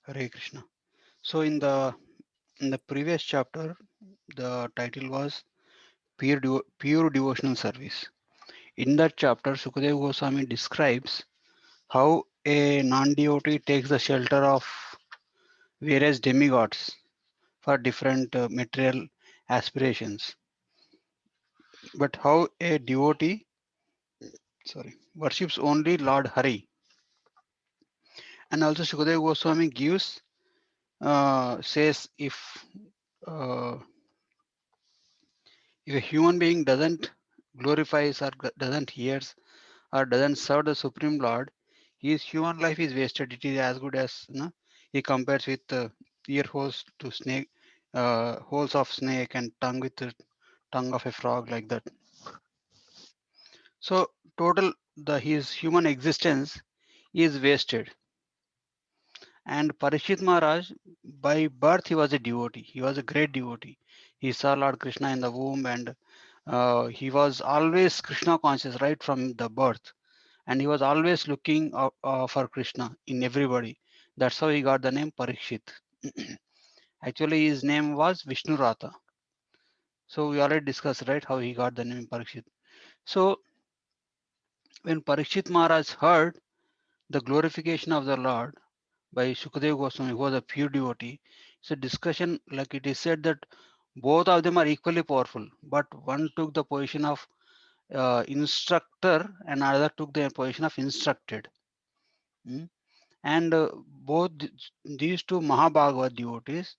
Hare Krishna. So in the previous chapter, the title was Pure Devotional Service. In that chapter, Sukadeva Goswami describes how a non-devotee takes the shelter of various demigods for different material aspirations, but how a devotee, worships only Lord Hari. And also Sukadeva Goswami says uh, if a human being doesn't glorifies or doesn't hears or doesn't serve the Supreme Lord, his human life is wasted. It is as good as he compares with ear holes to snake, holes of snake and tongue with the tongue of a frog, like that. So total the his human existence is wasted. And Parikshit Maharaj, by birth, he was a devotee. He was a great devotee. He saw Lord Krishna in the womb, and he was always Krishna conscious right from the birth. And he was always looking for Krishna in everybody. That's how he got the name Parikshit. Actually, his name was Vishnu Ratha. So we already discussed, right, how he got the name Parikshit. So when Parikshit Maharaj heard the glorification of the Lord by Shukadeva Goswami, who was a pure devotee, it's a discussion like it is said that both of them are equally powerful, but one took the position of instructor and another took the position of instructed. Mm. And both these two Mahabhagavad devotees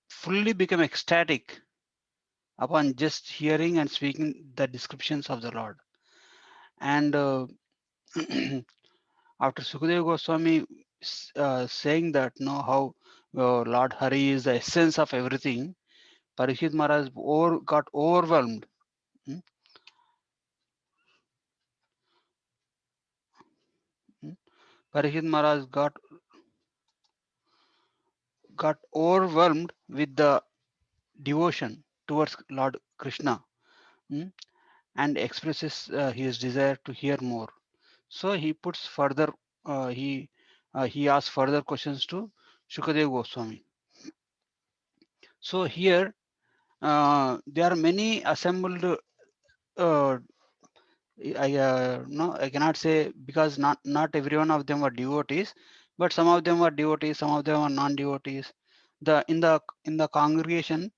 fully became ecstatic upon just hearing and speaking the descriptions of the Lord. And after Sukadeva Goswami saying that, how Lord Hari is the essence of everything, Parikshit Maharaj got overwhelmed. Mm, mm. Parikshit Maharaj got overwhelmed with the devotion towards Lord Krishna, mm, and expresses his desire to hear more. So he puts further, he asks further questions to Shukadeva Goswami. So here there are many assembled. Uh, no, I cannot say because not every one of them were devotees, but some of them were devotees, some of them are non-devotees. In the congregation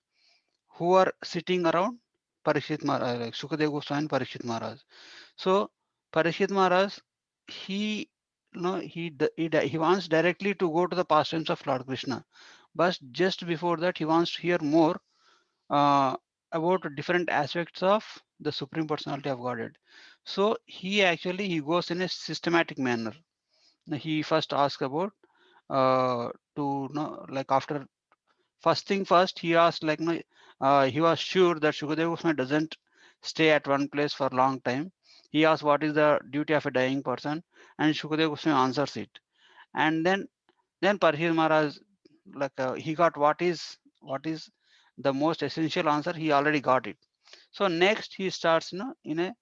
who are sitting around Parikshit Maharaj, like Shukadeva Goswami and Parikshit Maharaj. So Parikshit Maharaj, he he wants directly to go to the pastimes of Lord Krishna, but just before that he wants to hear more uh, about different aspects of the Supreme Personality of Godhead. So he goes in a systematic manner. He first asks about to know, like, after first thing first, he asked, like, no, he was sure that Shukadeva Goswami doesn't stay at one place for a long time. He asked what is the duty of a dying person, and Shukadeva Goswami answers it. And then Parikshit Maharaj, like, he got what is the most essential answer. He already got it. So next he starts, in a,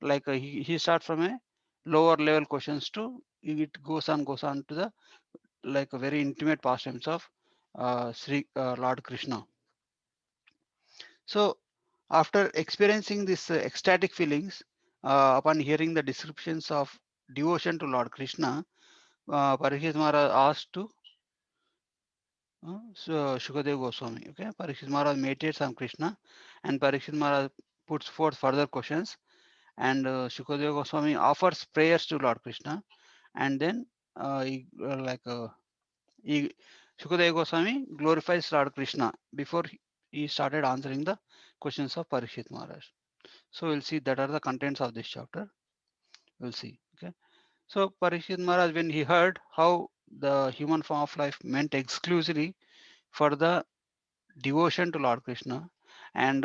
like, he starts from a lower level questions to it goes on to the, like, a very intimate pastimes of Sri Lord Krishna. So after experiencing this ecstatic feelings upon hearing the descriptions of devotion to Lord Krishna, Parikshit Maharaj asked to Shukadeva Goswami. Okay, Parikshit Maharaj meditates on Krishna, and Parikshit Maharaj puts forth further questions, and Shukadeva Goswami offers prayers to Lord Krishna, and then he, Shukadeva Goswami glorifies Lord Krishna before he started answering the questions of Parikshit Maharaj. So we'll see that are the contents of this chapter. We'll see. Okay. So Parikshit Maharaj, when he heard how the human form of life meant exclusively for the devotion to Lord Krishna, and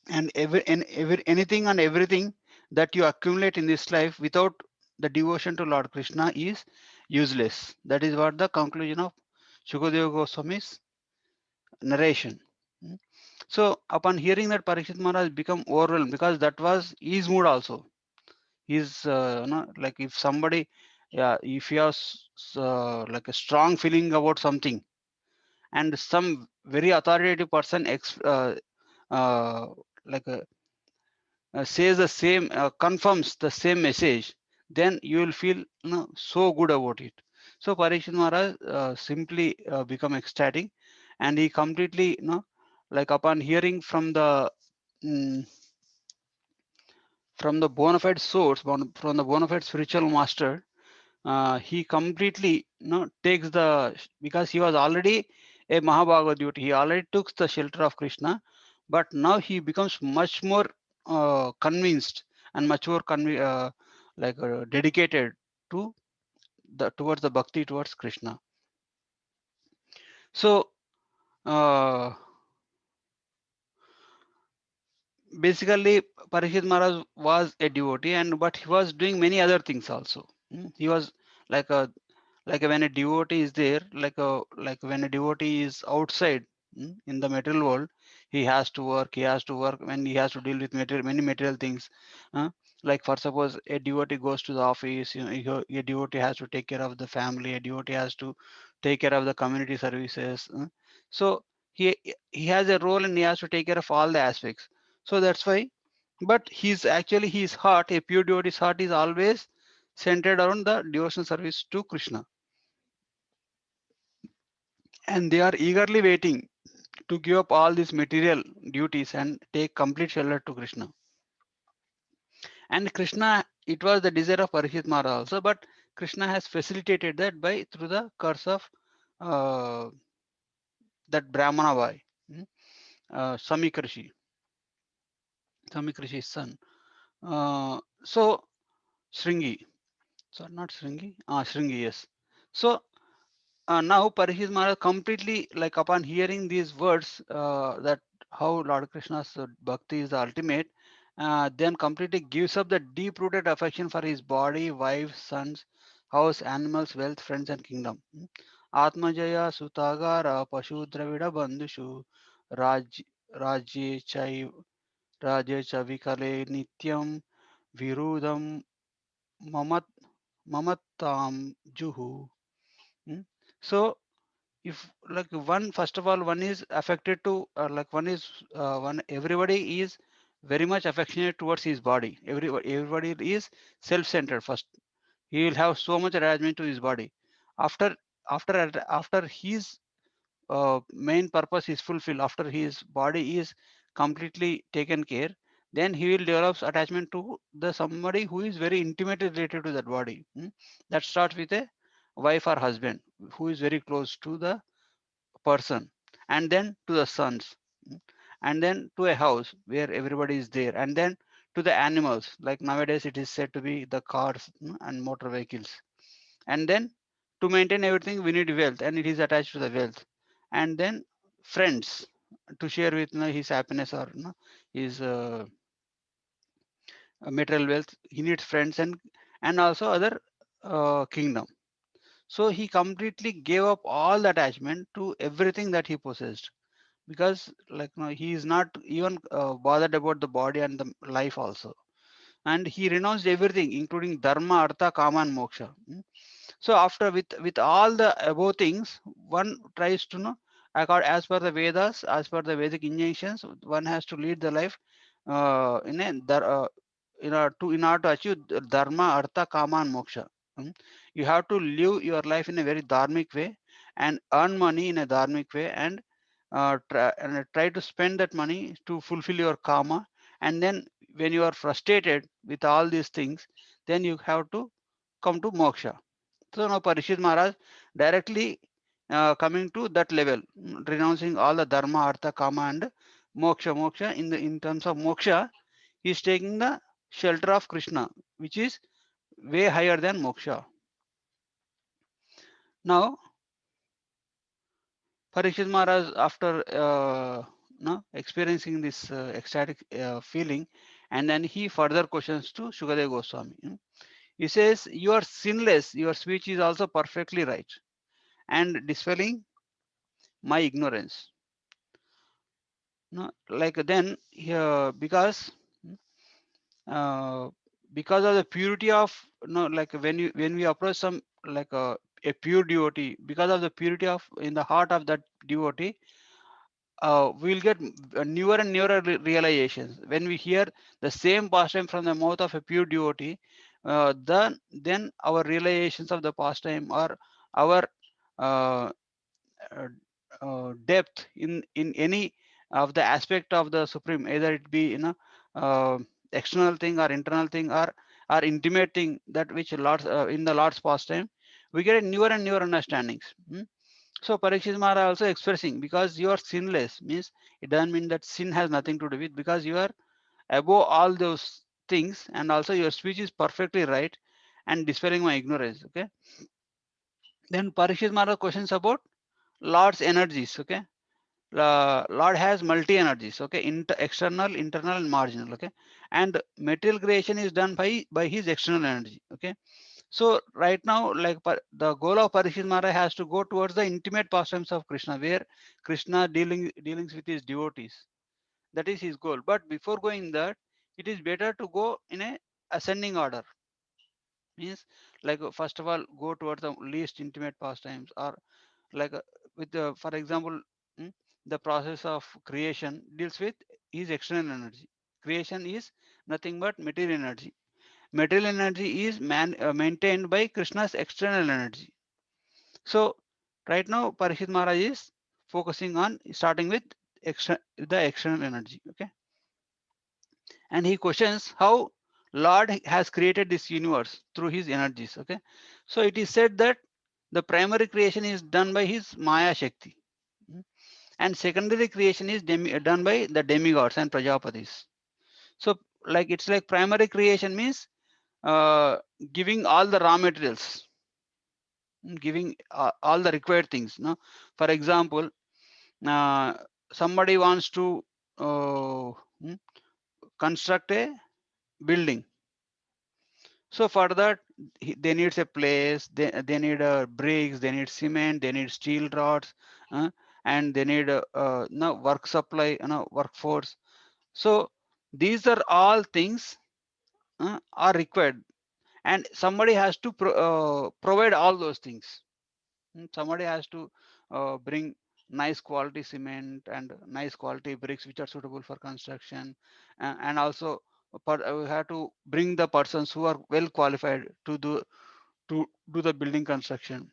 anything and everything that you accumulate in this life without the devotion to Lord Krishna is useless. That is what the conclusion of Shukadeva Goswami's narration. Mm. So upon hearing that, Parikshit Maharaj become overwhelmed because that was his mood also. He's like, if somebody Yeah, if you have like a strong feeling about something, and some very authoritative person uh, like says the same, confirms the same message, then you will feel, so good about it. So Parikshit Maharaj simply become ecstatic, and he completely, like upon hearing mm, from the bona fide source, from the bona fide spiritual master, he completely, takes because he was already a Mahabhagavad devotee. He already took the shelter of Krishna, but now he becomes much more convinced and much more dedicated to towards the bhakti towards Krishna. So uh, basically, Parikshit Maharaj was a devotee, and but he was doing many other things also. He was like a when a devotee is there, like when a devotee is outside, in the material world, he has to work when he has to deal with many material things. uh, like for suppose a devotee goes to the office, a devotee has to take care of the family, a devotee has to take care of the community services. So he has a role, and he has to take care of all the aspects. So that's why, but his heart, a pure devotee's heart, is always centered around the devotional service to Krishna, and they are eagerly waiting to give up all these material duties and take complete shelter to Krishna. And Krishna, it was the desire of Parikshit Maharaj also, but Krishna has facilitated that by through the curse of uh, that Brahmana boy, Samikarshi, Samikrishi's son. So Shringi, so not Shringi, Shringi, yes. So now Parikshit Maharaj completely, like upon hearing these words, that how Lord Krishna's bhakti is the ultimate, then completely gives up the deep-rooted affection for his body, wife, sons, house, animals, wealth, friends, and kingdom. Atmajaya Sutagara Pashu Dravida Bandhushu Raj Rajye Chai Rajye Chavikale Nityam Virudam Mamat Mamattam Juhu. Hmm? So if like one, first of all, one is affected to, one is one everybody is very much affectionate towards his body. Everybody is self-centered first. He will have so much attachment to his body. After after his main purpose is fulfilled, after his body is completely taken care, then he will develop attachment to the somebody who is very intimately related to that body. That starts with a wife or husband who is very close to the person, and then to the sons, mm, and then to a house where everybody is there, and then to the animals, like nowadays it is said to be the cars, and motor vehicles, and then to maintain everything we need wealth, and it is attached to the wealth, and then friends to share with, his happiness, or his material wealth. He needs friends, and also other kingdom. So he completely gave up all the attachment to everything that he possessed, because he is not even bothered about the body and the life also, and he renounced everything including dharma, artha, kama, and moksha. So after, with all the above things, one tries to know, as per the Vedas, as per the Vedic injunctions, one has to lead the life in a in order to achieve dharma, artha, kama, and moksha. Mm. You have to live your life in a very dharmic way, and earn money in a dharmic way, and try to spend that money to fulfill your karma. And then when you are frustrated with all these things, then you have to come to moksha. So now Parishit Maharaj directly coming to that level, renouncing all the dharma, artha, kama, and moksha. Moksha, in terms of moksha, he is taking the shelter of Krishna, which is way higher than moksha. Now Parikshit Maharaj, after no, experiencing this ecstatic feeling, and then he further questions to Shukadev Goswami. He says, "You are sinless. Your speech is also perfectly right, and dispelling my ignorance." No, like then because uh, because of the purity of, like when we approach some like a pure devotee, because of the purity of in the heart of that devotee, we'll get newer and newer realizations. When we hear the same pastime from the mouth of a pure devotee, then our realizations of the pastime or our uh, uh, depth in any of the aspect of the supreme, either it be uh, external thing or internal thing or intimate thing, that which lord's in the lord's pastime, we get a newer and newer understandings. So Parikshit Maharaj also expressing, because you are sinless means it doesn't mean that sin has nothing to do with, because you are above all those things, and also your speech is perfectly right and dispelling my ignorance. Okay. Then Parikshit Maharaj questions about Lord's energies. Okay. Lord has multi energies. Okay. External, internal, and marginal. Okay. And material creation is done by his external energy. Okay. So right now, like the goal of Parikshit Maharaj has to go towards the intimate pastimes of Krishna, where Krishna dealings with his devotees. That is his goal. But before going that, it is better to go in a ascending order. Means like first of all, go towards the least intimate pastimes, or like with the, for example, mm, the process of creation deals with his external energy. Creation is nothing but material energy. Material energy is maintained by Krishna's external energy. So right now Parikshit Maharaj is focusing on starting with the external energy. Okay. And he questions how Lord has created this universe through his energies. Okay. So it is said that the primary creation is done by his Maya Shakti, and secondary creation is done by the demigods and Prajapatis. So like it's like primary creation means uh, giving all the raw materials, giving all the required things. No, for example, uh, somebody wants to uh, mm, construct a building. So for that, they needs a place. They need bricks. They need cement. They need steel rods, and they need no work supply, workforce. So these are all things are required, and somebody has to provide all those things. Somebody has to bring nice quality cement and nice quality bricks which are suitable for construction, and also we have to bring the persons who are well qualified to do the building construction.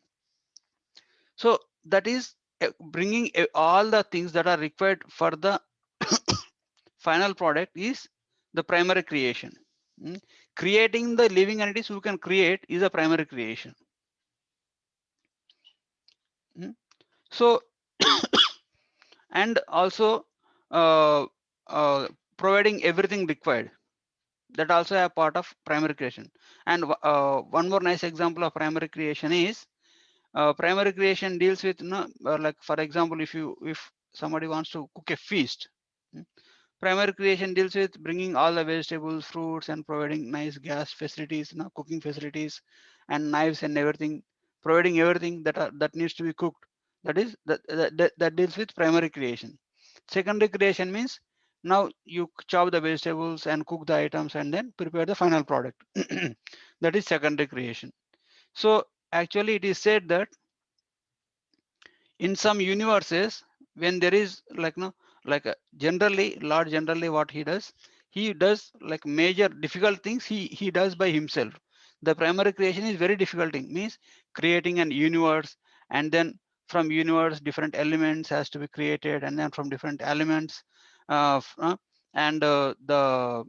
So that is bringing all the things that are required for the final product is the primary creation. Creating the living entities who can create is a primary creation. So and also uh, providing everything required, that also a part of primary creation. And one more nice example of primary creation is primary creation deals with like for example, if somebody wants to cook a feast, mm, primary creation deals with bringing all the vegetables, fruits, and providing nice gas facilities, cooking facilities, and knives and everything, providing everything that needs to be cooked. That is that deals with primary creation. Secondary creation means now you chop the vegetables and cook the items and then prepare the final product. That is secondary creation. So actually, it is said that in some universes, when there is like like generally Lord, generally what he does like major difficult things he does by himself. The primary creation is very difficult thing, means creating an universe, and then from universe different elements has to be created, and then from different elements and the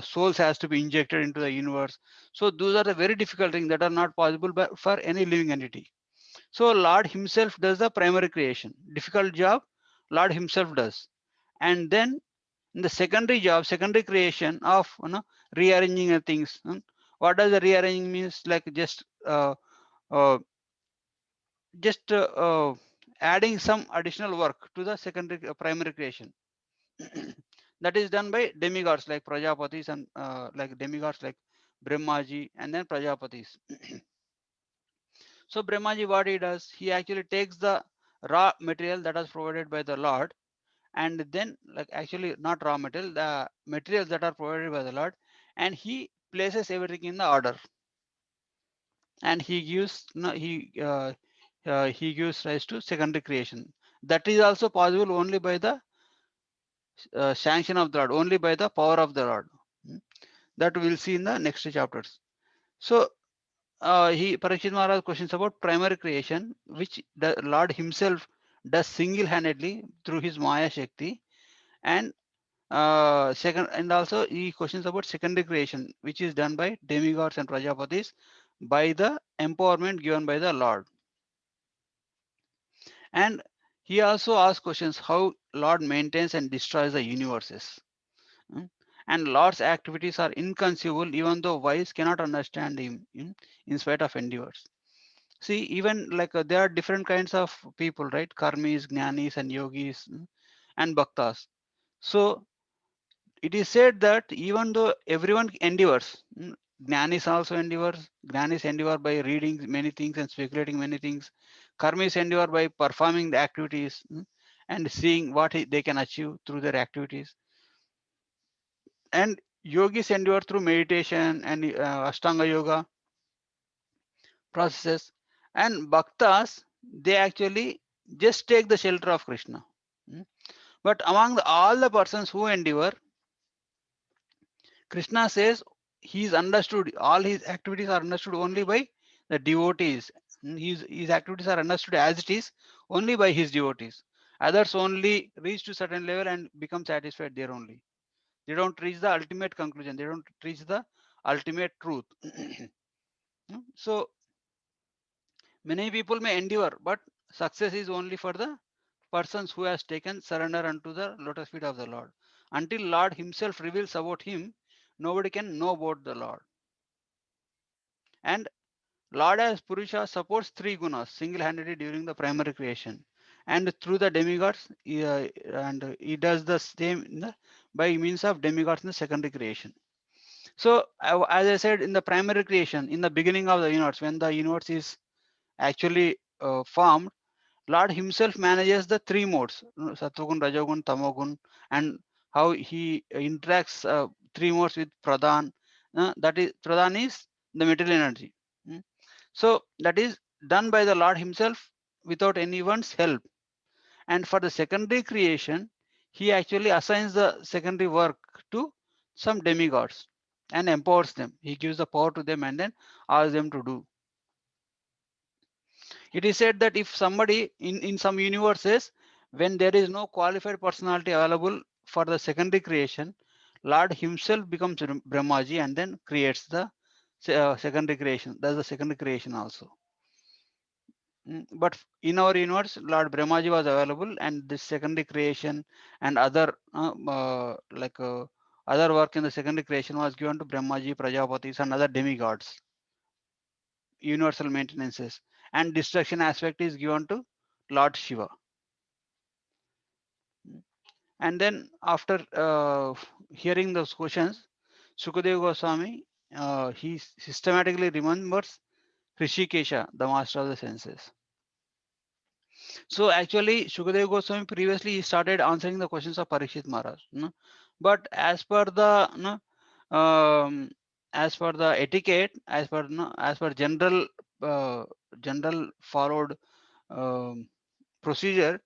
souls has to be injected into the universe. So those are the very difficult things that are not possible for any living entity. So Lord himself does the primary creation. Difficult job, Lord himself does. And then in the secondary job, secondary creation of rearranging the things. What does the rearranging means? Like uh, just adding some additional work to the secondary primary creation. That is done by demigods like Prajapatis and like demigods like Brahmaji and then Prajapatis. So Brahmaji, what he does, he actually takes the raw material that was provided by the Lord, and then like actually not raw material, the materials that are provided by the Lord, and he places everything in the order, and he gives he gives rise to secondary creation. That is also possible only by the sanction of the Lord, only by the power of the Lord. That we'll see in the next chapters. So Parikshit Maharaj questions about primary creation, which the Lord himself does single-handedly through his Maya Shakti, and second, and also he questions about secondary creation, which is done by demigods and prajapatis by the empowerment given by the Lord. And he also asks questions how Lord maintains and destroys the universes. And Lord's activities are inconceivable, even though wise cannot understand him in spite of endeavors. See, even like there are different kinds of people, right? Karmis, Jnanis, and Yogis, and Bhaktas. So it is said that even though everyone endeavors, Jnanis also endeavors, Jnanis endeavor by reading many things and speculating many things, Karmis endeavor by performing the activities and seeing what they can achieve through their activities. And Yogis endeavor through meditation and Ashtanga Yoga processes, and bhaktas, they actually just take the shelter of Krishna. But among all the persons who endeavor, Krishna says he is understood, all his activities are understood only by the devotees. His activities are understood as it is only by his devotees. Others only reach to certain level and become satisfied there only. They don't reach the ultimate conclusion, they don't reach the ultimate truth. So many people may endeavor, but success is only for the persons who has taken surrender unto the lotus feet of the Lord. Until Lord himself reveals about him, nobody can know about the Lord. And Lord as Purusha supports three gunas single-handedly during the primary creation. And through the demigods, and he does the same by means of demigods in the secondary creation. So, as I said, in the primary creation, in the beginning of the universe, when the universe is actually formed, Lord himself manages the three modes, Sattvagun, Rajogun, Tamogun, and how he interacts three modes with Pradhan. That is, Pradhan is the material energy. So that is done by the Lord himself without anyone's help. And for the secondary creation, he actually assigns the secondary work to some demigods and empowers them. He gives the power to them and then asks them to do. It is said that if somebody in some universes, when there is no qualified personality available for the secondary creation, Lord himself becomes Brahmaji and then creates the secondary creation. That's the secondary creation also. But in our universe, Lord Brahmaji was available, and this secondary creation and other other work in the secondary creation was given to Brahmaji, Prajapatis, and other demigods, universal maintenances, and destruction aspect is given to Lord Shiva. And then after hearing those questions, Sukadeva Goswami he systematically remembers Rishikesha, the master of the senses. So actually, Sukadeva Goswami previously he started answering the questions of Parikshit Maharaj. But as per the as per the etiquette, as per general general followed um, procedure,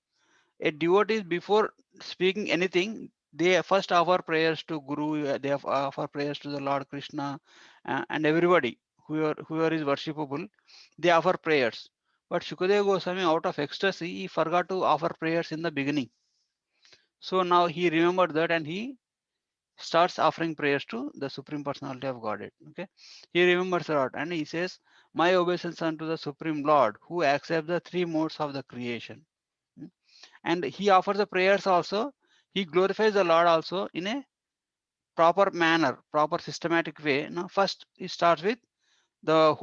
a devotee before speaking anything, they first offer prayers to Guru, they offer prayers to the Lord Krishna, and everybody whoever is worshipable, they offer prayers. But Shukadeva Goswami, out of ecstasy, he forgot to offer prayers in the beginning. So now he remembered that and he starts offering prayers to the Supreme Personality of Godhead. Okay, he remembers a lot and he says, "My obeisance unto the Supreme Lord, who accepts the three modes of the creation." And he offers the prayers also. He glorifies the Lord also in a proper manner, proper systematic way. First he starts with the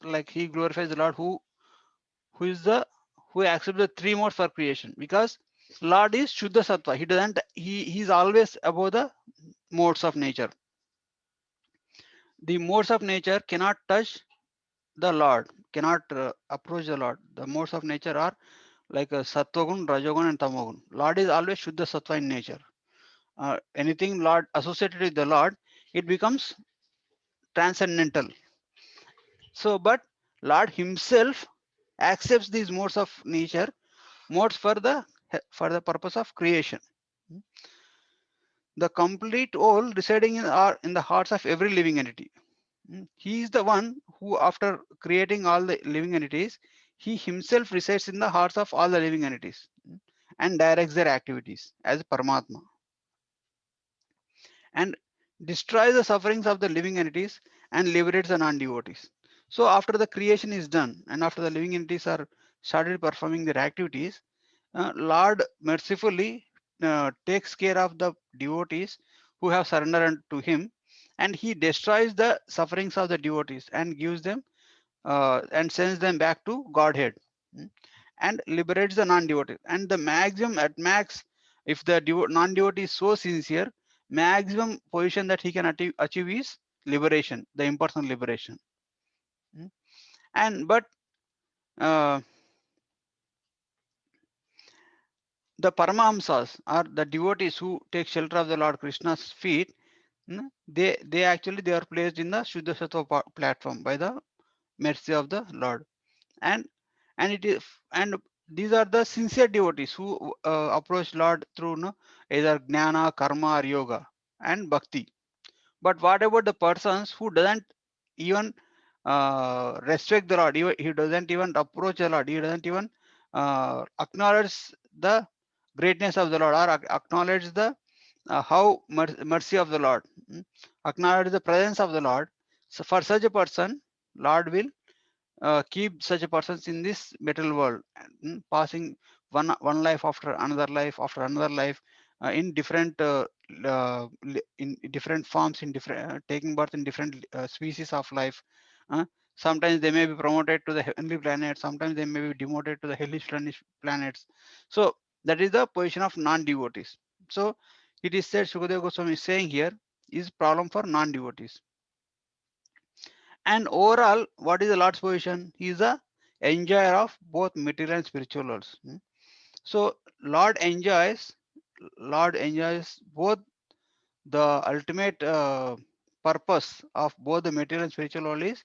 like he glorifies the Lord who is the who accepts the three modes for creation, because Lord is Shuddha Sattva. He doesn't he's always above the modes of nature. The modes of nature cannot touch the Lord, cannot approach the Lord. The modes of nature are like Sattvagun, Rajogun, and Tamogun. Lord is always Shuddha Sattva in nature. Anything Lord associated with the Lord, it becomes transcendental. So, but Lord himself accepts these modes of nature, modes for the purpose of creation. The complete whole residing in the hearts of every living entity. He is the one who, after creating all the living entities, he himself resides in the hearts of all the living entities and directs their activities as Paramatma, and destroys the sufferings of the living entities and liberates the non-devotees. So after the creation is done and after the living entities are started performing their activities, Lord mercifully takes care of the devotees who have surrendered to him, and he destroys the sufferings of the devotees and gives them and sends them back to Godhead, mm, and liberates the non-devotee. And the maximum at max, if the non-devotee is so sincere, maximum position that he can achieve is liberation, the impersonal liberation. And but uh, the Paramahamsas are the devotees who take shelter of the Lord Krishna's feet. They actually they are placed in the Shuddha Sattva platform by the mercy of the Lord. And and it is, and these are the sincere devotees who approach Lord through either jnana, karma, or yoga and bhakti. But what about the persons who doesn't even respect the Lord? He doesn't even approach the Lord. He doesn't even acknowledge the greatness of the Lord, or acknowledge the how mercy of the Lord, acknowledge the presence of the Lord. So for such a person, Lord will keep such a persons in this material world, passing one life after another life, in different in different forms, in different taking birth in different species of life. uh, Sometimes they may be promoted to the heavenly planet, sometimes they may be demoted to the hellish planets. So that is the position of non-devotees. So it is said, Shukadeva Goswami is saying here, is problem for non-devotees. And overall, what is the Lord's position? He is a enjoyer of both material and spiritual worlds. So Lord enjoys both the ultimate purpose of both the material and spiritual world is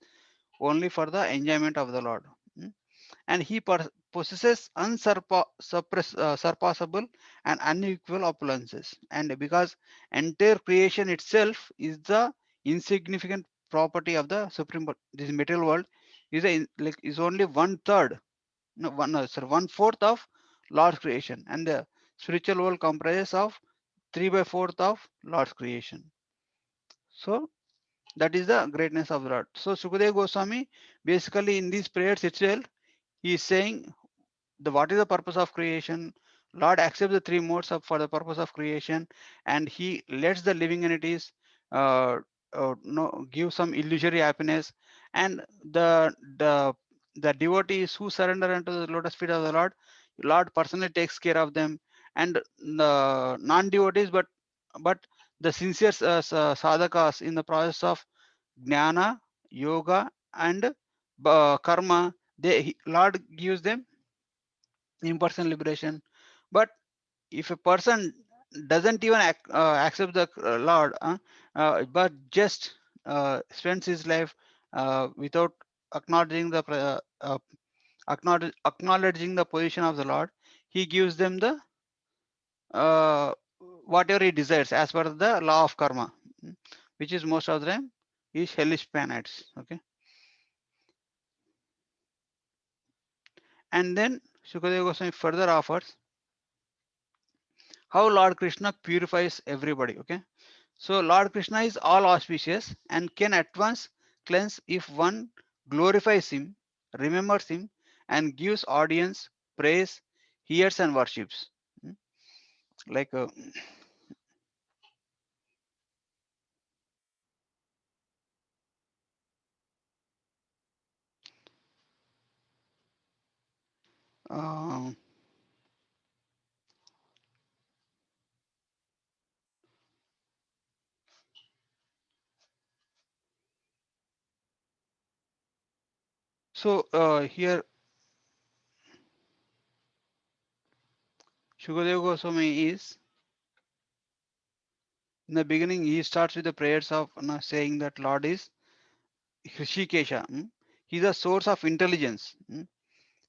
only for the enjoyment of the Lord. And he possesses surpassable and unequal opulences. And because entire creation itself is the insignificant property of the supreme, this material world is like is only one third, no, one fourth of Lord's creation, and the spiritual world comprises of 3/4 of Lord's creation. So that is the greatness of the Lord. So Sukadeva Goswami basically in these prayers itself, he is saying the what is the purpose of creation. Lord accepts the three modes for the purpose of creation, and he lets the living entities uh, no, give some illusory happiness, and the devotees who surrender unto the lotus feet of the Lord personally takes care of them. And the non-devotees, but the sincere sadhakas in the process of jnana, yoga, and karma, Lord gives them impersonal liberation. But if a person doesn't even accept the Lord, but just spends his life without acknowledging acknowledging the position of the Lord, he gives them the uh, whatever he desires as per the law of karma, which is most of the time is hellish planets. Okay, and then Sukadeva Goswami further offers how Lord Krishna purifies everybody. Okay, so Lord Krishna is all auspicious and can at once cleanse if one glorifies him, remembers him, and gives audience, praise, hears and worships. Hmm, Like uh, here Shukadeva Goswami is in the beginning he starts with the prayers of saying that Lord is Hrishikesha. He's a source of intelligence.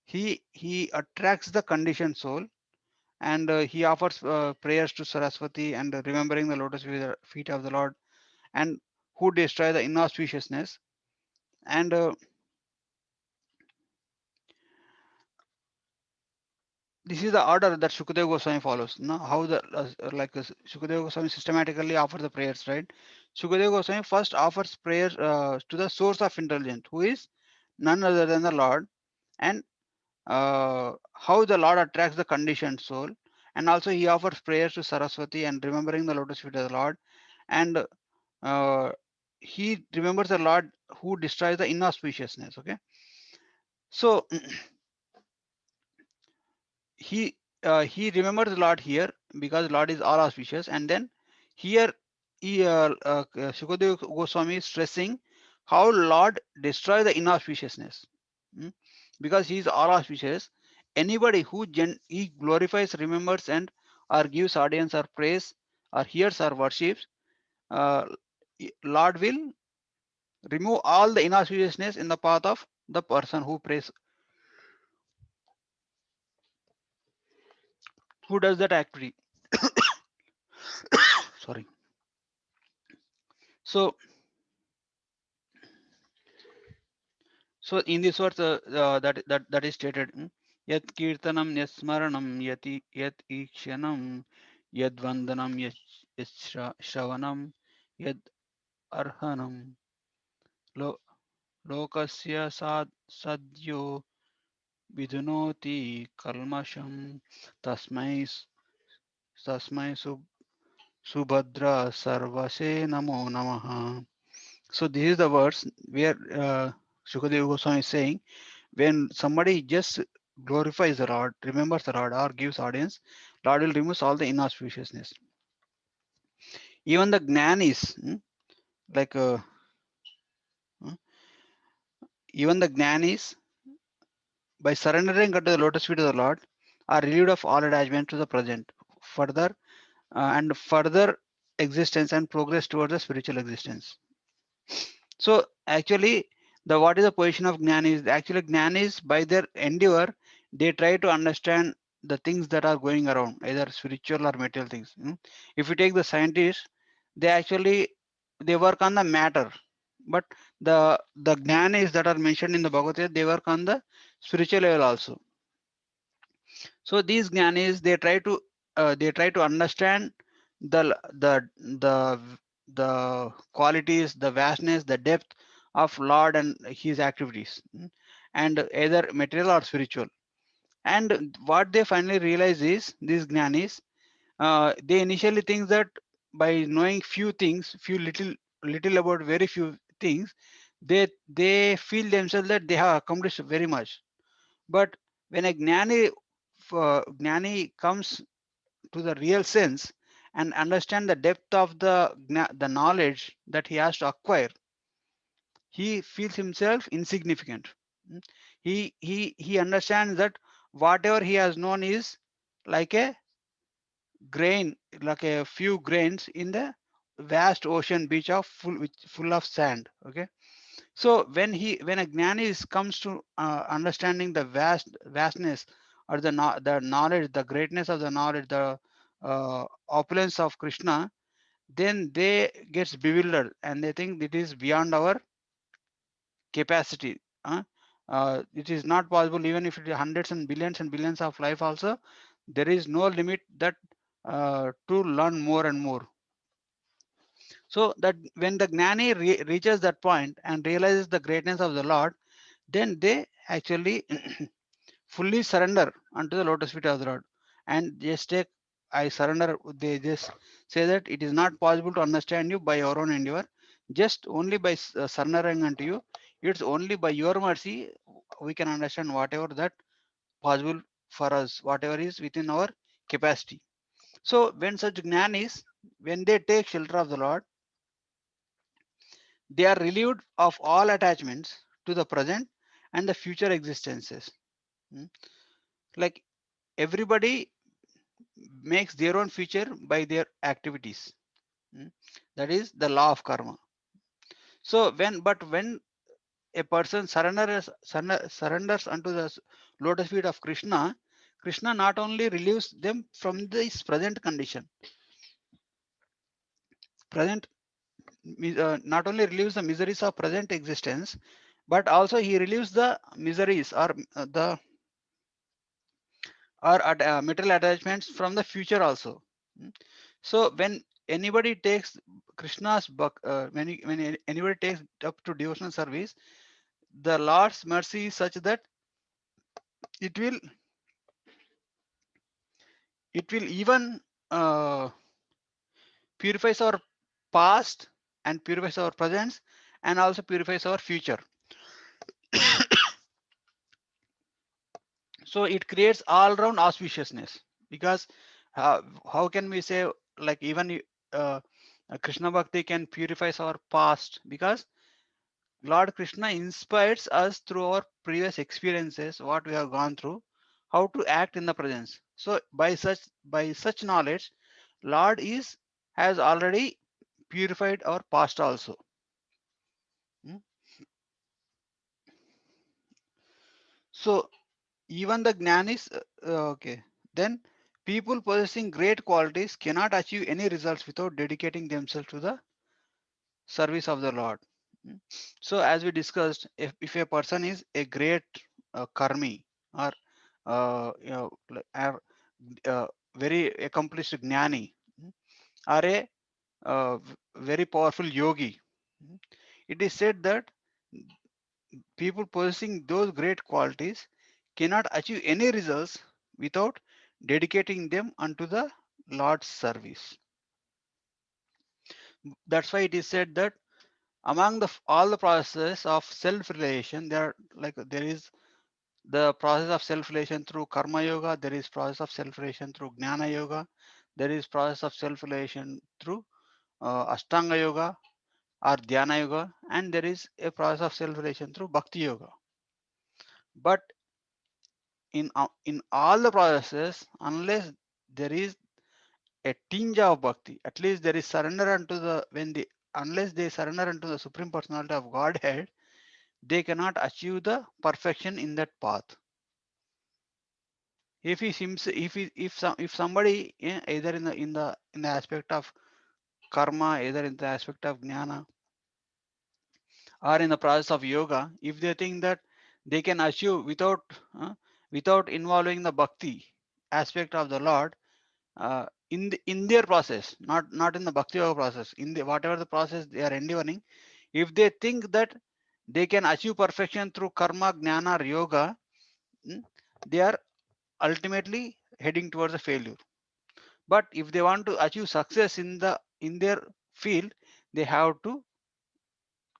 He attracts the conditioned soul, and he offers prayers to Saraswati and remembering the lotus feet of the Lord, and who destroy the inauspiciousness. And this is the order that Shukadeva Goswami follows. Now, how the Shukadeva Goswami systematically offers the prayers, right? Shukadeva Goswami first offers prayers to the source of intelligence, who is none other than the Lord, and how the Lord attracts the conditioned soul, and also he offers prayers to Saraswati and remembering the lotus feet of the Lord, and he remembers the Lord who destroys the inauspiciousness. Okay, so he remembers the Lord here because Lord is all auspicious, and then here Shukadeva Goswami is stressing how Lord destroys the inauspiciousness. Mm, because he is all auspicious. Anybody who he glorifies, remembers, and or gives audience or praise or hears or worships, uh, Lord will remove all the inauspiciousness in the path of the person who prays, who does that activity. Sorry. So so in this verse, that is stated, yat kirtanam yat smaranam yat ikshanam yad vandanam yat shravanam yad arhanam lo lokasya sadyo vidunoti kalmasham tasmai tasmai subhadra sarvase namo namaha. So this is the verse where Shukadeva Goswami is saying, when somebody just glorifies the Lord, remembers the Lord, or gives audience, Lord will remove all the inauspiciousness. Even the Gnanis, like uh, even the Gnanis, by surrendering unto the lotus feet of the Lord, are relieved of all attachment to the present, further and further existence and progress towards the spiritual existence. So actually, the what is the position of Gnanis? Actually, Gnanis by their endeavor, they try to understand the things that are going around, either spiritual or material things. If you take the scientists, they actually they work on the matter, but the Gnanis that are mentioned in the Bhagavad Gita, they work on the spiritual level also. So these Gnanis, they try to understand the the qualities, the vastness, the depth of Lord and his activities, and either material or spiritual. And what they finally realize is, these Gnanis, they initially think that by knowing few things, little about very few things, they feel themselves that they have accomplished very much. But when a Gnani comes to the real sense and understand the depth of the knowledge that he has to acquire, he feels himself insignificant. Mm. He understands that whatever he has known is like a grain, like a few grains in the vast ocean beach of full of sand. Okay, so when a gnani comes to understanding the vastness, or the knowledge, the greatness of the knowledge, the opulence of Krishna, then they gets bewildered and they think it is beyond our capacity. It is not possible, even if it is hundreds and billions of life also, there is no limit that to learn more and more. So that when the gnani reaches that point and realizes the greatness of the Lord, then they actually fully surrender unto the lotus feet of the Lord, and just take, I surrender. They just say that it is not possible to understand you by your own endeavor, just only by surrendering unto you. It's only by your mercy we can understand whatever that possible for us, whatever is within our capacity. So when such gnanis, when they take shelter of the Lord, they are relieved of all attachments to the present and the future existences. Mm. Like everybody makes their own future by their activities. Mm. That is the law of karma. So when a person surrenders unto the lotus feet of Krishna, Krishna not only relieves them from this present condition, present not only relieves the miseries of present existence, but also he relieves the miseries the material attachments from the future also. Mm. So when anybody takes when anybody takes up to devotional service, the Lord's mercy is such that it will even uh, purifies our past and purifies our present and also purifies our future. So it creates all round auspiciousness, because how can we say, like, even Krishna Bhakti can purifies our past, because Lord Krishna inspires us through our previous experiences, what we have gone through, how to act in the presence. So by such knowledge, Lord has already purified our past also. Mm. So even the Gnanis, okay. Then people possessing great qualities cannot achieve any results without dedicating themselves to the service of the Lord. Mm. So as we discussed, if a person is a great karmi, or are very accomplished gnani, or a very powerful yogi, mm, it is said that people possessing those great qualities cannot achieve any results without dedicating them unto the Lord's service. That's why it is said that among all the processes of self-realization, there is the process of self-realization through karma yoga, there is process of self-realization through gnana yoga, there is process of self-realization through ashtanga yoga or dhyana yoga, and there is a process of self-realization through bhakti yoga. But in all the processes, unless there is a tinge of bhakti, at least there is surrender unto the unless they surrender unto the Supreme Personality of Godhead, they cannot achieve the perfection in that path. If he seems if somebody, either in the aspect of karma, either in the aspect of jnana, or in the process of yoga, if they think that they can achieve without involving the bhakti aspect of the Lord, in their process, not in the bhakti yoga process, in the whatever the process they are endeavoring, if they think that they can achieve perfection through karma, jnana, or yoga, mm, they are ultimately heading towards a failure. But if they want to achieve success in their field, they have to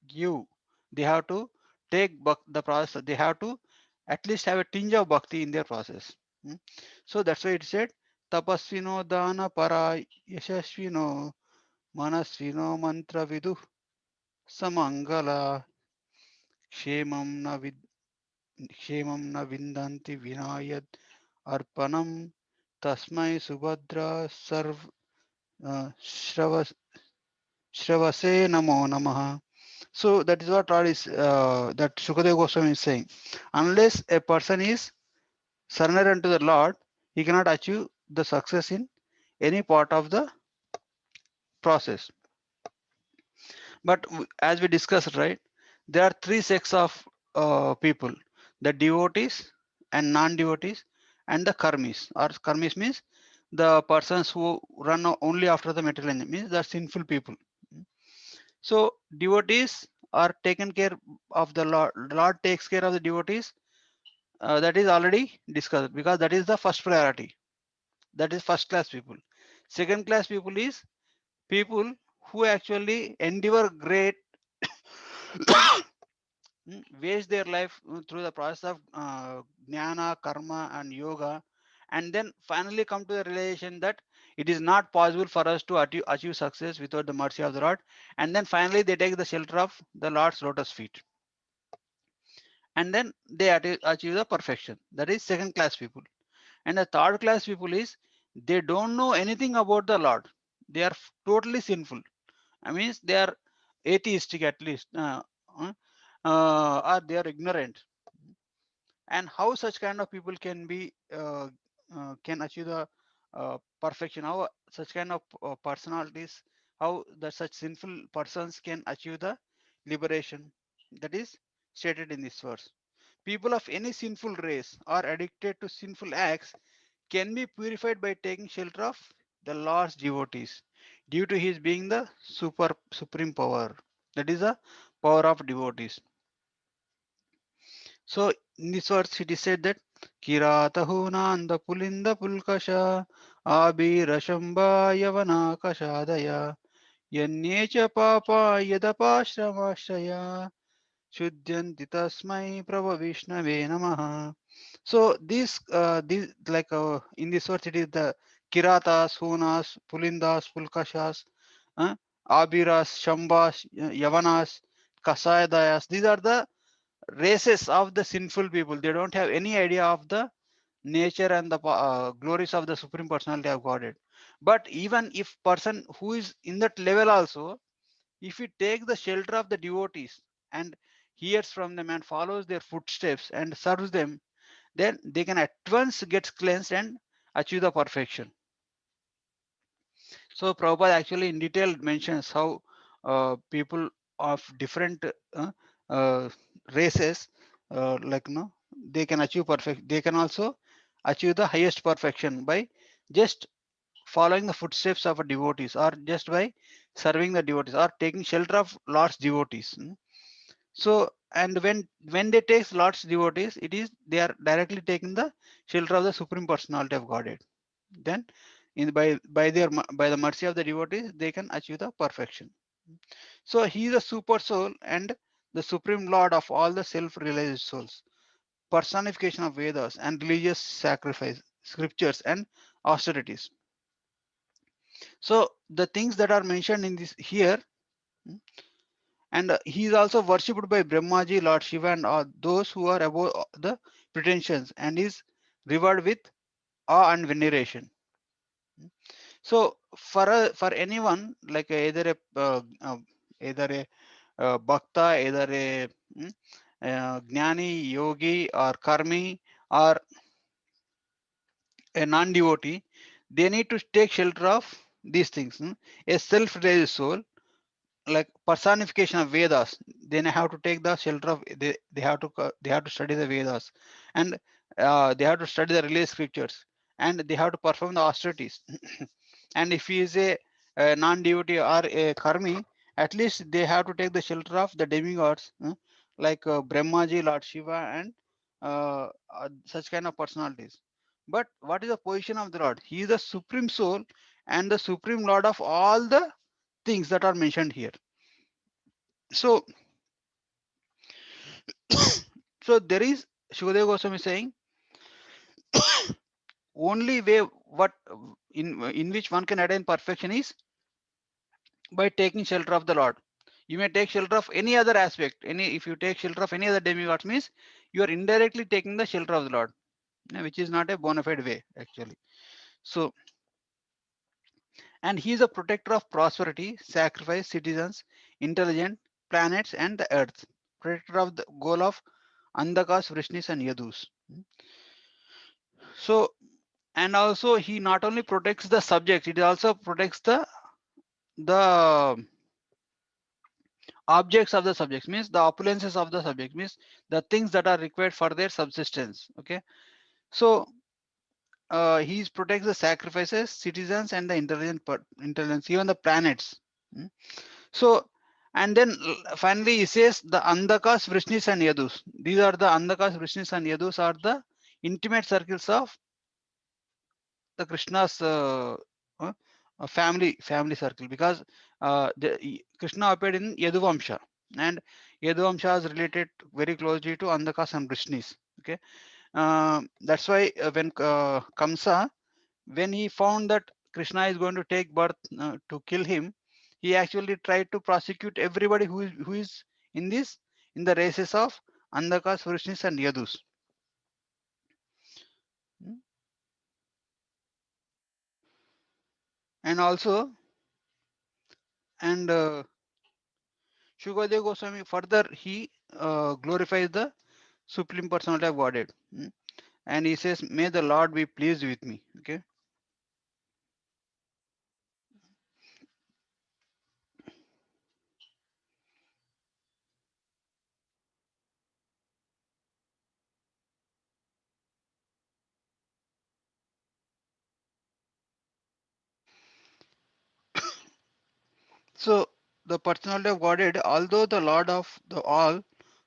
give, they have to take the process, they have to at least have a tinge of bhakti in their process. Mm. So that's why it said, tapasvino dana para yashasvino manasvino mantra vidu samangala kshemam na kshemam na vindanti vinayad arpanam tasmai subhadra shravas Shravase Namo Namaha. So that is what Lord is that Sukadeva Goswami is saying. Unless a person is surrendered unto the Lord, he cannot achieve the success in any part of the process. But as we discussed, right, there are three sects of people: the devotees and non-devotees, and the karmis. Or karmis means the persons who run only after the material enjoyment, means the sinful people. So devotees are taken care of the Lord. Lord takes care of the devotees. That is already discussed, because that is the first priority. That is first class people. Second class people is people who actually endeavor great, waste their life through the process of jnana, karma, and yoga, and then finally come to the realization that it is not possible for us to achieve success without the mercy of the Lord, and then finally they take the shelter of the Lord's lotus feet, and then they achieve the perfection. That is second class people. And the third class people is they don't know anything about the Lord. They are totally sinful. I mean, they are atheistic at least. or they are ignorant. And how such kind of people can be can achieve the perfection, how such kind of personalities, how the such sinful persons can achieve the liberation, that is stated in this verse. People of any sinful race or addicted to sinful acts can be purified by taking shelter of the Lord's devotees due to his being the supreme power, that is the power of devotees. So in this verse it is said that Kiratahunanda Pulinda Pulkasha Abira Shamba Yavana Kashadaya Yanyecha Papa Yadapashramashaya Shuddhanti Tasmai Prabha Vishnave Namaha. So this like in this verse it is the Kiratas, Hunas, Pulindas, Pulkashas, uh, Abiras, Shambas, Yavanas, Kasayadayas. These are the races of the sinful people. They don't have any idea of the nature and the glories of the supreme personality of Godhead. But even if person who is in that level also, if he takes the shelter of the devotees and hears from them and follows their footsteps and serves them, then they can at once get cleansed and achieve the perfection. So Prabhupada actually in detail mentions how people of different uh, races, like they can achieve perfect. They can also achieve the highest perfection by just following the footsteps of a devotees, or just by serving the devotees, or taking shelter of Lord's devotees. So, and when they take Lord's devotees, it is they are directly taking the shelter of the supreme personality of Godhead. Then by the mercy of the devotees they can achieve the perfection. So he is a super soul and the supreme lord of all the self-realized souls, personification of Vedas and religious sacrifice, scriptures and austerities. So the things that are mentioned in this here, and he is also worshipped by Brahmaji, Lord Shiva, and all those who are above the pretensions, and is revered with awe and veneration. So for anyone like either a bhakta, either a gnani, yogi, or karmi, or a non-devotee, they need to take shelter of these things. A self-realized soul, like personification of Vedas, then have to take the shelter of they have to they have to study the Vedas, and they have to study the religious scriptures, and they have to perform the austerities. And if he is a non-devotee or a karmi, at least they have to take the shelter of the demigods, like Brahmaji, Lord Shiva, and such kind of personalities. But what is the position of the Lord? He is the supreme soul and the supreme Lord of all the things that are mentioned here. So, so there is Shukadeva Goswami saying only way what in which one can attain perfection is by taking shelter of the Lord. You may take shelter of any other aspect. Any if you take shelter of any other demigods means you are indirectly taking the shelter of the Lord, which is not a bona fide way actually. So, and he is a protector of prosperity, sacrifice, citizens, intelligent, planets, and the earth. Protector of the goal of Andakas, Vrishnis, and Yadus. So, and also he not only protects the subject, it also protects the objects of the subjects, means the opulences of the subject, means the things that are required for their subsistence. Okay, so he protects the sacrifices, citizens, and the intelligence, even the planets. So, and then finally he says the Andakas, Vrishnis, and Yadus. These are the Andakas, Vrishnis, and Yadus are the intimate circles of the Krishna's family circle, because Krishna appeared in Yaduvamsha, and Yaduvamsha is related very closely to Andakas and Vrishnis. Okay, that's why when Kamsa, when he found that Krishna is going to take birth to kill him, he actually tried to prosecute everybody who is in this in the races of Andakas, Vrishnis, and Yadus. Hmm. And also, and Shukadeva Goswami further he glorifies the Supreme Personality of Godhead. And he says, may the Lord be pleased with me. Okay. So the personality of Godhead, although the Lord of the all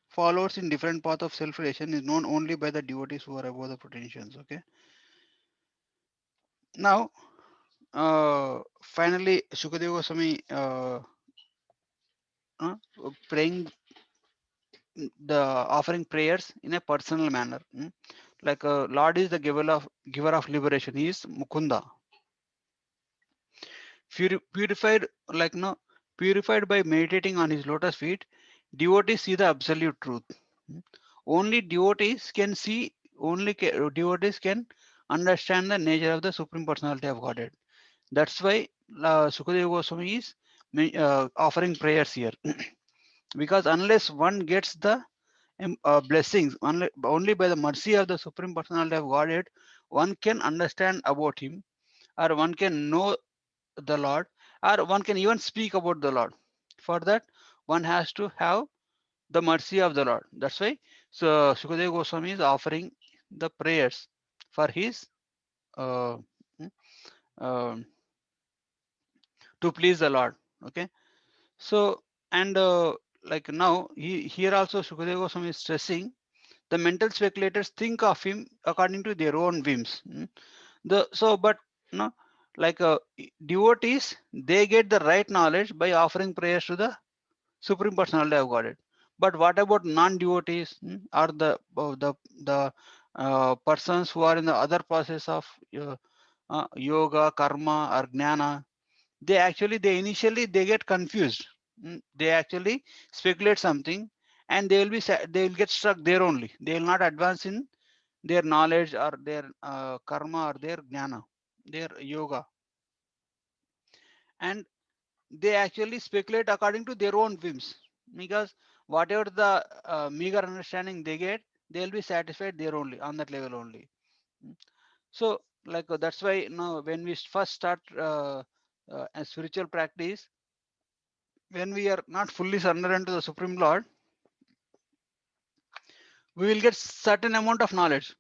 follows in different path of self-realization, is known only by the devotees who are above the pretensions. Okay. Now, finally, Shukadeva Goswami uh, praying the offering prayers in a personal manner. Like Lord is the giver of liberation. He is Mukunda. Purified, like no, purified by meditating on his lotus feet, devotees see the absolute truth. Mm. Only devotees can see, devotees can understand the nature of the Supreme Personality of Godhead. That's why Sukadeva Goswami is offering prayers here. Because unless one gets the blessings, only by the mercy of the Supreme Personality of Godhead, one can understand about him, or one can know the Lord, or one can even speak about the Lord. For that, one has to have the mercy of the Lord. That's why so Sukadeva Goswami is offering the prayers for his uh, mm, uh, to please the Lord. Okay. So and like now here also Sukadeva Goswami is stressing the mental speculators think of him according to their own whims. But no, like devotees, they get the right knowledge by offering prayers to the Supreme Personality of Godhead. But what about non-devotees, or the persons who are in the other process of yoga, karma, or jnana? They initially they get confused. They actually speculate something, and they will get stuck there only. They will not advance in their knowledge or their karma or their jnana, their yoga, and they actually speculate according to their own whims, because whatever the meager understanding they get, they'll be satisfied there only, on that level only. Mm. So like that's why when we first start a spiritual practice, when we are not fully surrendered to the Supreme Lord, we will get certain amount of knowledge,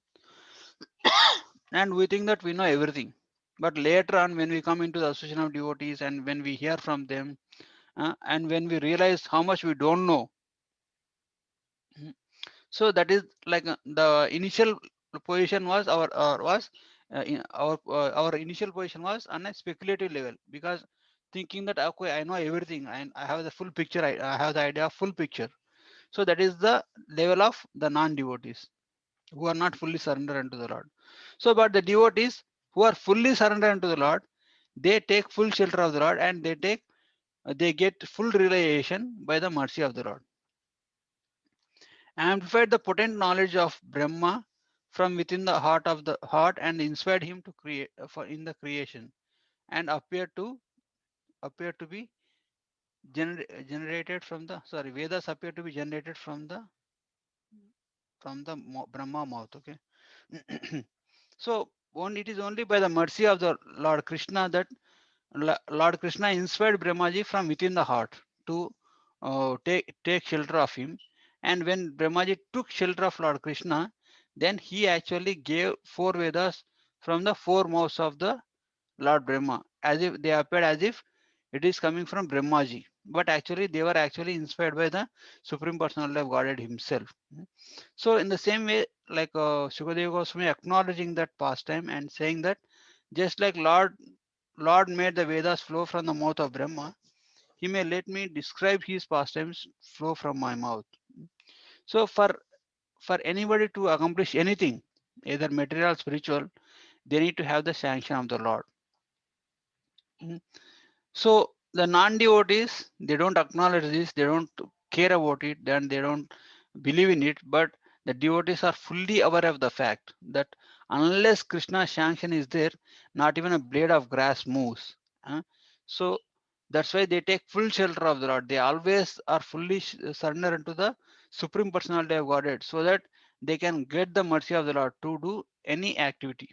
and we think that we know everything. But later on, when we come into the association of devotees, and when we hear from them, and when we realize how much we don't know, so that is like the initial position was our initial position was on a speculative level, because thinking that okay, I know everything and I have the full picture, I have the idea of full picture. So that is the level of the non-devotees who are not fully surrendered unto the Lord. So but the devotees who are fully surrendered unto the Lord, they take full shelter of the Lord, and they get full realization by the mercy of the Lord. Amplified the potent knowledge of Brahma from within the heart and inspired him to create in the creation, and appear to be generated from the, sorry, Vedas appear to be generated from the Brahma mouth. Okay. So it is only by the mercy of the Lord Krishna that Lord Krishna inspired Brahmaji from within the heart to take shelter of him. And when Brahmaji took shelter of Lord Krishna, then he actually gave four Vedas from the four mouths of the Lord Brahma, as if they appeared as if it is coming from Brahmaji. But actually, they were actually inspired by the Supreme Personality of Godhead Himself. So, in the same way, like Shukadeva Goswami acknowledging that pastime and saying that just like Lord made the Vedas flow from the mouth of Brahma, he may let me describe his pastimes flow from my mouth. So for anybody to accomplish anything, either material or spiritual, they need to have the sanction of the Lord. Mm. So the non-devotees, they don't acknowledge this, they don't care about it, then they don't believe in it. But the devotees are fully aware of the fact that unless Krishna's sanction is there, not even a blade of grass moves. So that's why they take full shelter of the Lord. They always are fully surrendered to the Supreme Personality of Godhead, so that they can get the mercy of the Lord to do any activity.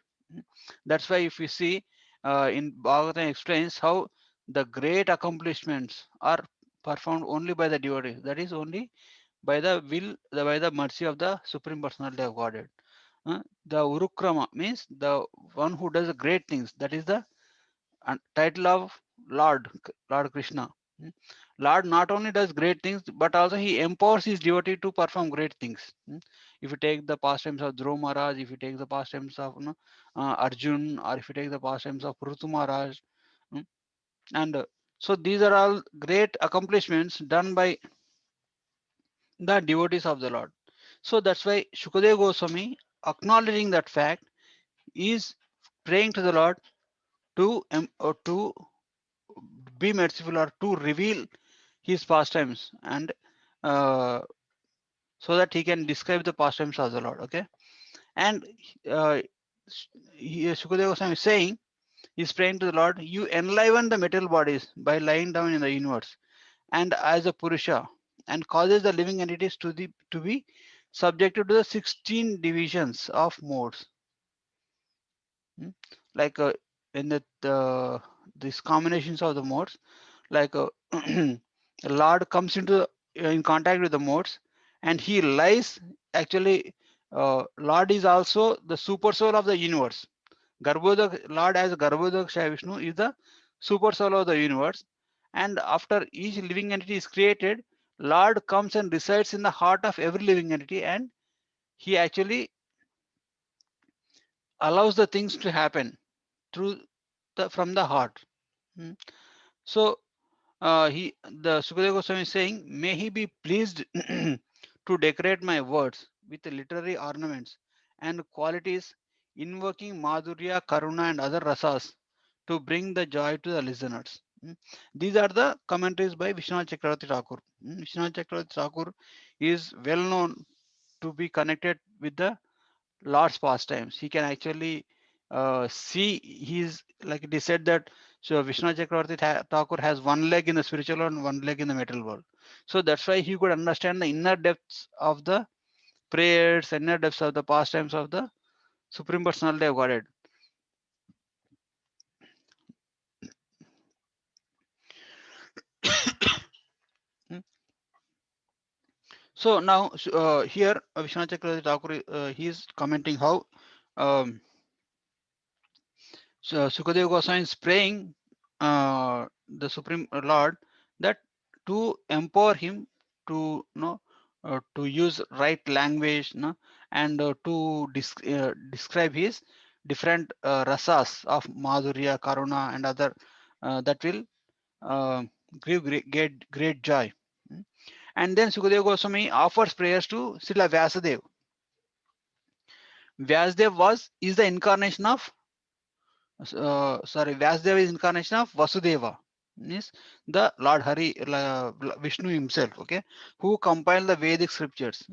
That's why if you see in Bhagavatam explains how the great accomplishments are performed only by the devotees. That is only by the will, by the mercy of the Supreme Personality of Godhead. The Urukrama means the one who does great things. That is the title of Lord Krishna. Hmm. Lord not only does great things, but also he empowers his devotee to perform great things. If you take the pastimes of Dhruva Maharaj, if you take the pastimes of Arjun, or if you take the pastimes of Prutu Maharaj, hmm, and so these are all great accomplishments done by the devotees of the Lord. So that's why Shukadeva Goswami, acknowledging that fact, is praying to the Lord to be merciful or to reveal his pastimes, and uh, so that he can describe the pastimes of the Lord. Okay, and uh, Shukadeva Goswami is saying, he's praying to the Lord, you enliven the material bodies by lying down in the universe and as a Purusha, and causes the living entities to be subjected to the 16 divisions of modes. Hmm? Like in these combinations of the modes, like the Lord comes into in contact with the modes, and he lies. Actually, Lord is also the super soul of the universe. Garbhodak Lord as Garbhodak Shai Vishnu is the super soul of the universe, and after each living entity is created, Lord comes and resides in the heart of every living entity, and he actually allows the things to happen through from the heart. Hmm. So the Sukadeva Goswami is saying, may he be pleased to decorate my words with literary ornaments and qualities, invoking Madhurya, Karuna, and other rasas to bring the joy to the listeners. These are the commentaries by Vishwanath Chakravarti Thakur. Vishwanath Chakravarti Thakur is well known to be connected with the Lord's pastimes. He can actually see he's like it is said that so Vishnu Chakravarti Thakur has one leg in the spiritual world and one leg in the material world. So that's why he could understand the inner depths of the prayers, inner depths of the pastimes of the Supreme Personality of Godhead. Hmm. So now here Vishnu Chakravarti Thakur he is commenting how um, so Sukadeva Goswami is praying the Supreme Lord that to empower him to to use right language, and to describe his different rasas of Madhurya, Karuna, and other that will uh, give great joy. Mm. And then Sukadeva Goswami offers prayers to Srila Vyasadeva. Vyasadeva is the incarnation of Vyasdeva is incarnation of Vasudeva, means the Lord Hari, Vishnu himself, okay, who compiled the Vedic scriptures.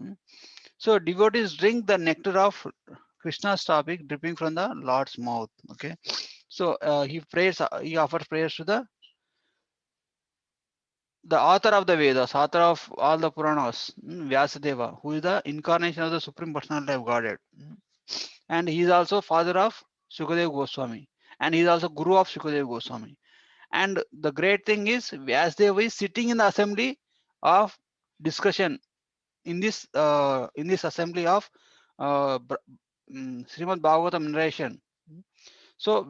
So devotees drink the nectar of Krishna's topic dripping from the Lord's mouth, okay. So he offers prayers to the author of the Vedas, author of all the Puranas, Vyasadeva, who is the incarnation of the Supreme Personality of Godhead. And he is also father of Sukadeva Goswami, and he is also guru of Sukadeva Goswami. And the great thing is Vyasdeva is sitting in the assembly of discussion in this assembly of Srimad Bhagavatam narration. So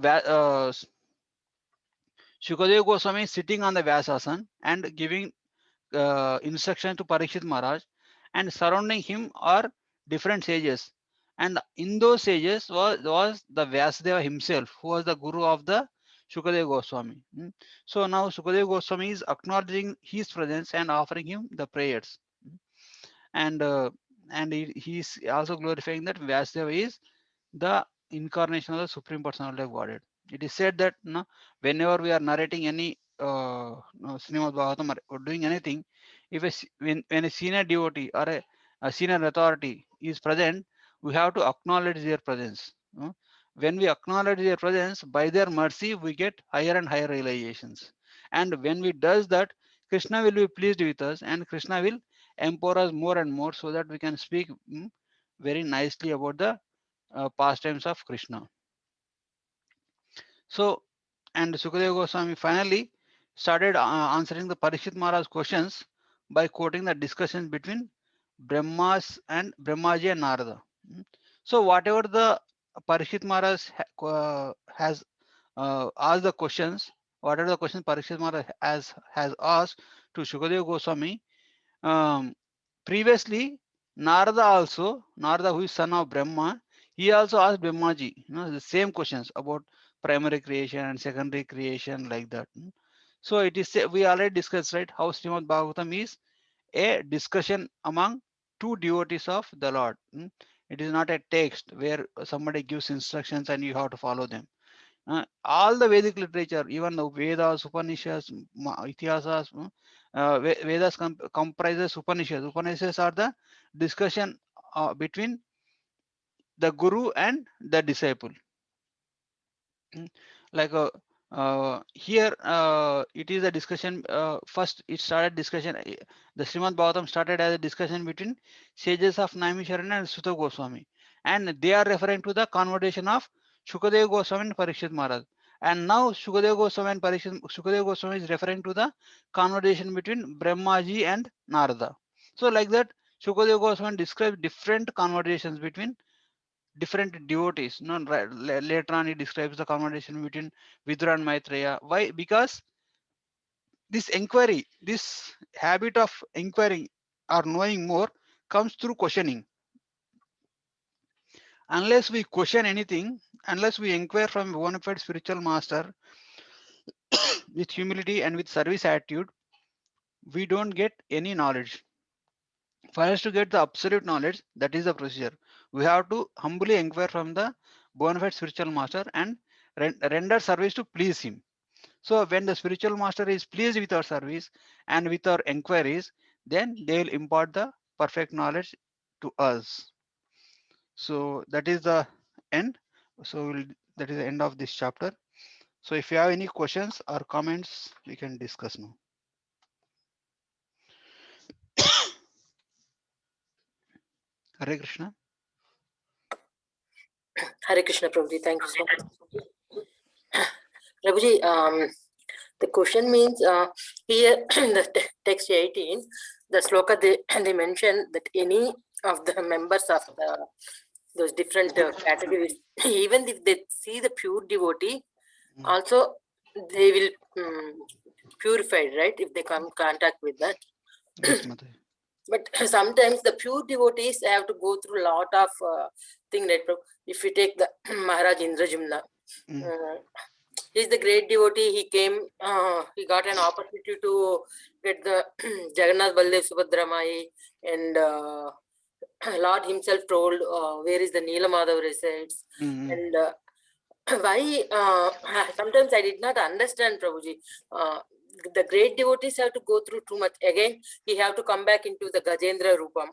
Shukadeva Goswami is sitting on the Vyasasan and giving instruction to Parikshit Maharaj, and surrounding him are different sages. And in those sages was the Vyasadeva himself, who was the guru of the Shukadeva Goswami. So now Shukadeva Goswami is acknowledging his presence and offering him the prayers. And he is also glorifying that Vyasadeva is the incarnation of the Supreme Personality of Godhead. It is said that whenever we are narrating any Srimad Bhagavatam or doing anything, if when a senior devotee or a senior authority is present, we have to acknowledge their presence. When we acknowledge their presence, by their mercy, we get higher and higher realizations. And when we does that, Krishna will be pleased with us, and Krishna will empower us more and more so that we can speak very nicely about the pastimes of Krishna. So, and Sukadeva Goswami finally started answering the Parikshit Maharaj's questions by quoting the discussions between Brahmaji and Narada. So, whatever the Parikshit Maharaj has asked the questions, whatever the questions Parikshit Maharaj has asked to Sukadeva Goswami, um, previously Narada, who is son of Brahma, he also asked Brahmaji, the same questions about primary creation and secondary creation, like that. So it is, we already discussed, right, how Srimad Bhagavatam is a discussion among two devotees of the Lord. It is not a text where somebody gives instructions and you have to follow them. All the Vedic literature, even the Vedas, Upanishads, Itihasas, Vedas comprises Upanishads. Upanishads are the discussion between the Guru and the disciple. Like here, it is a discussion. First, it started discussion. The Srimad Bhagavatam started as a discussion between sages of Naimisharanya and Sutta Goswami, and they are referring to the conversation of Shukadeva Goswami and Parikshit Maharaj. And now Shukadeva Goswami is referring to the conversation between Brahmaji and Narada. So, like that, Shukadeva Goswami describes different conversations between different devotees. No, later on, he describes the conversation between Vidura and Maitreya. Why? Because this inquiry, this habit of inquiring or knowing more comes through questioning. Unless we question anything, unless we inquire from a bona fide spiritual master with humility and with service attitude, we don't get any knowledge. For us to get the absolute knowledge, that is the procedure. We have to humbly inquire from the bona fide spiritual master and render service to please him. So when the spiritual master is pleased with our service and with our inquiries, then they will impart the perfect knowledge to us. So that is the end. So that is the end of this chapter. So if you have any questions or comments, we can discuss now. Hare Krishna. Hare Krishna, Prabhuji. Thank you so much. Prabhuji, the question means here in the text 18, the sloka they mention that any of the members of those different categories, even if they see the pure devotee, also they will purified, right? If they come contact with that. Yes, Mother. But sometimes the pure devotees have to go through a lot of thing, right? If we take the Maharaj Indrajumna, he's the great devotee. He came, he got an opportunity to get the Jagannath Baldev Subhadramai, and Lord himself told where is the Neelamadhav resides, and why sometimes I did not understand, Prabhuji. The great devotees have to go through too much. Again, he have to come back into the Gajendra Rupam.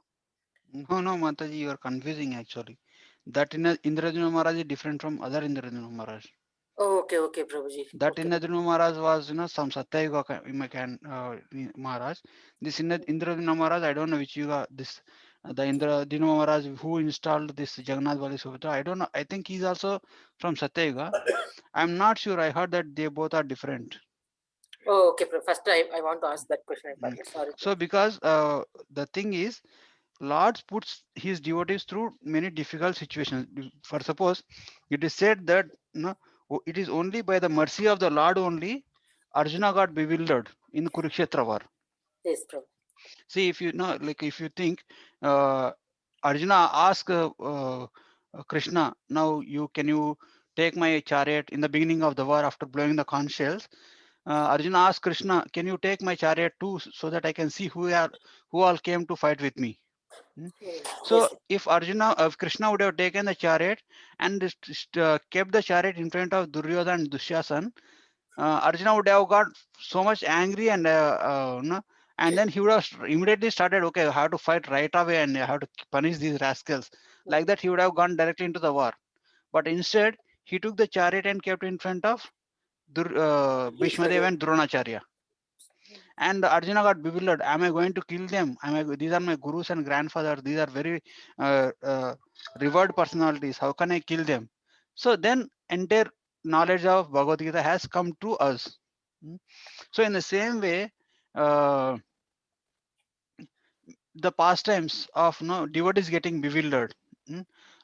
No, Mataji, you are confusing actually. That Indrajumna Maharaj is different from other Indrajumna Maharaj. Okay, Prabhuji. That Indrajumna Maharaj was, some Satyayuga Maharaj. This Indrajumna Maharaj, I don't know which yuga, this, the Indrajumna Maharaj who installed this Jagannath Bali Subhadra, I don't know. I think he's also from Satyayuga. I'm not sure. I heard that they both are different. Oh, okay. First, I want to ask that question. Sorry. So, because the thing is, Lord puts his devotees through many difficult situations. For suppose, it is said that it is only by the mercy of the Lord only Arjuna got bewildered in the Kurukshetra war. Yes, Prabhu. See, if you know, like if you think, Arjuna asked Krishna, now can you take my chariot in the beginning of the war after blowing the conch shells? Arjuna asked Krishna, can you take my chariot too, so that I can see who all came to fight with me? So if Krishna would have taken the chariot and kept the chariot in front of Duryodhana and Dushasan, Arjuna would have got so much angry and then he would have immediately started, okay, I have to fight right away and I have to punish these rascals. Like that, he would have gone directly into the war. But instead, he took the chariot and kept in front of Bhishmadev and Dronacharya. And Arjuna got bewildered. Am I going to kill them? These are my gurus and grandfathers. These are very revered personalities. How can I kill them? So then entire knowledge of Bhagavad Gita has come to us. So in the same way, the pastimes of devotees getting bewildered,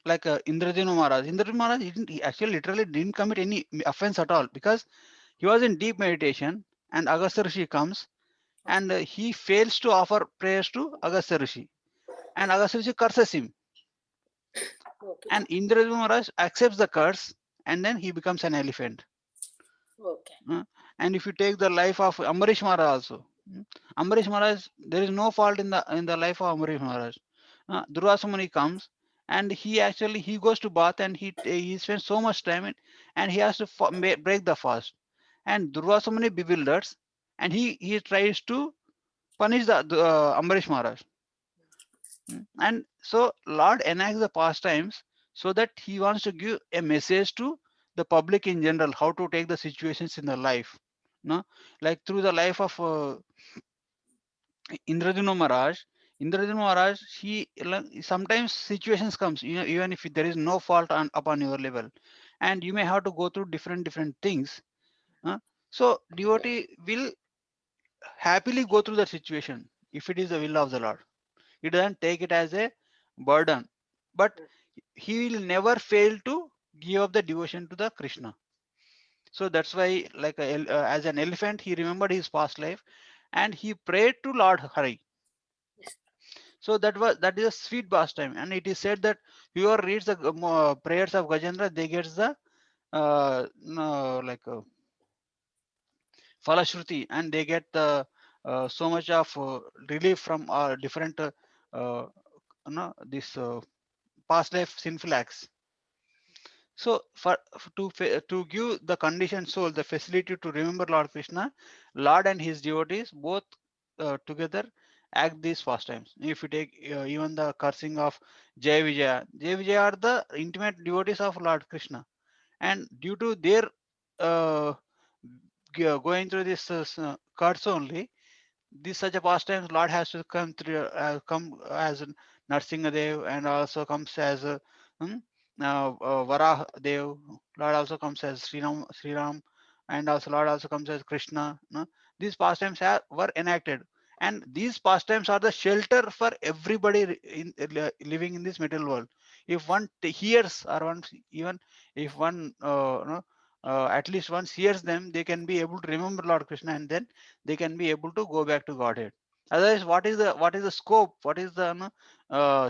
like Indrajinu Maharaj. Indrajinu Maharaj he actually literally didn't commit any offense at all, because he was in deep meditation, and Agastya Rishi comes, and he fails to offer prayers to Agastya Rishi, and Agastya Rishi curses him, Okay. and Indrajinu Maharaj accepts the curse, and then he becomes an elephant. Okay. And if you take the life of Ambarish Maharaj also, Ambarish Maharaj, there is no fault in the life of Ambarish Maharaj. Durvasa Muni comes, and he goes to bath, and he spends so much time and he has to break the fast, and Durvasa Muni bewilders, and he tries to punish the Ambarish Maharaj. And so Lord enacts the pastimes so that he wants to give a message to the public in general, how to take the situations in the life. No, like through the life of Indrajinu Maharaj. Indrajinu Maharaj, sometimes situations comes, even if there is no fault upon your level, and you may have to go through different things. So devotee will happily go through the situation if it is the will of the Lord. He doesn't take it as a burden, but he will never fail to give up the devotion to the Krishna. So that's why, like as an elephant, he remembered his past life, and he prayed to Lord Hari. So that is a sweet pastime, and it is said that whoever reads the prayers of Gajendra, they gets the no, like Falashruti, and they get the so much of relief from different this past life sinful acts. So to give the conditioned soul the facility to remember Lord Krishna, Lord and his devotees both together act these pastimes. If you take even the cursing of Jai Vijaya are the intimate devotees of Lord Krishna, and due to their uh, going through this curse only, this such a pastimes Lord has to come as Narsingadev, and also comes as Varah Dev. Lord also comes as Sriram, and also Lord also comes as Krishna. These pastimes were enacted, and these pastimes are the shelter for everybody living in this material world. If one hears, or one even if one at least once hears them, they can be able to remember Lord Krishna, and then they can be able to go back to Godhead. Otherwise, what is the scope? What is the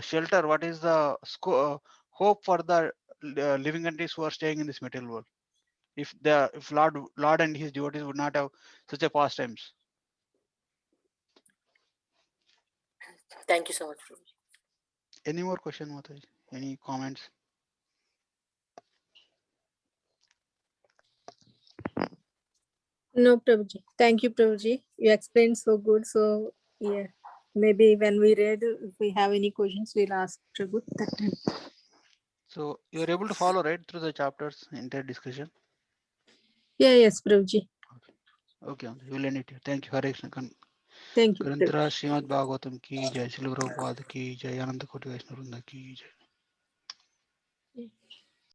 shelter? What is the hope for the living entities who are staying in this material world? If Lord and his devotees would not have such a pastimes. Thank you so much, Prabhuji. Any more question, Mataji? Any comments? No, Prabhuji. Thank you, Prabhuji. You explained so good. So, yeah, maybe when we read, if we have any questions, we'll ask Prabhu that time. So you're able to follow right through the chapters, entire discussion. Yeah, yes, Prabhuji. Okay, we'll end it here. Thank you, Hare Krishna. Thank you. ग्रंथराज Shrimad Bhagavatam की जय, श्रील प्रभुपाद की जय, अनंत कोटि वैष्णव वृंद की जय.